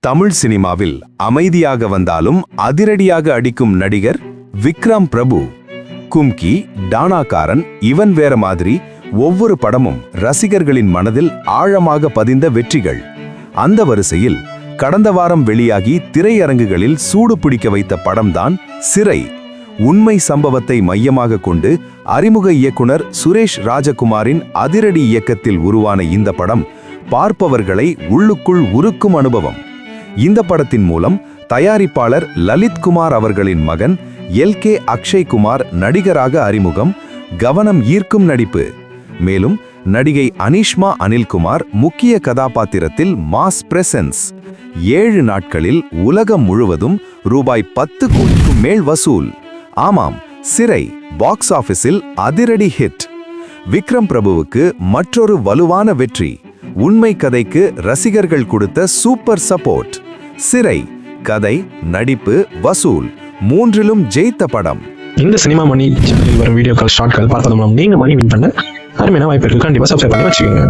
தமிழ் சினிமாவில் அமைதியாக வந்தாலும் அதிரடியாக அடிக்கும் நடிகர் விக்ரம் பிரபு. கும்கி, டானாக்காரன், இவன் வேற மாதிரி ஒவ்வொரு படமும் ரசிகர்களின் மனதில் ஆழமாக பதிந்த வெற்றிகள். அந்த வரிசையில் கடந்த வாரம் வெளியாகி திரையரங்குகளில் சூடு பிடிக்க வைத்த படம்தான் சிறை. உண்மை சம்பவத்தை மையமாக கொண்டு அறிமுக இயக்குனர் சுரேஷ் ராஜகுமாரின் அதிரடி இயக்கத்தில் உருவான இந்த படம் பார்ப்பவர்களை உள்ளுக்குள் உருக்கும் அனுபவம். இந்த படத்தின் மூலம் தயாரிப்பாளர் லலித் குமார் அவர்களின் மகன் LK அக்ஷய் குமார் நடிகராக அறிமுகம். கவனம் ஈர்க்கும் நடிப்பு. மேலும் நடிகை அனிஷ்மா அனில்குமார் முக்கிய கதாபாத்திரத்தில் மாஸ் பிரசன்ஸ். 7 நாட்களில் உலகம் முழுவதும் ரூபாய் 10 கோடிக்கும் மேல் வசூல். ஆமாம், சிறை பாக்ஸ் ஆபீஸில் அதிரடி ஹிட். விக்ரம் பிரபுவுக்கு மற்றொரு வலுவான வெற்றி. உண்மை கதைக்கு ரசிகர்கள் கொடுத்த சூப்பர் சப்போர்ட். சிறை கதை, நடிப்பு, வசூல் மூன்றிலும் ஜெயித்த படம். இந்த சினிமா மணி சேனலில் வரும் வீடியோக்கள் ஷார்ட்கள் பார்ப்பது மூலம் நீங்க மணி வின் பண்ண அருமையான வாய்ப்பு இருக்கு. கண்டிப்பா சப்ஸ்கிரைப் பண்ணி வச்சுக்கோங்க.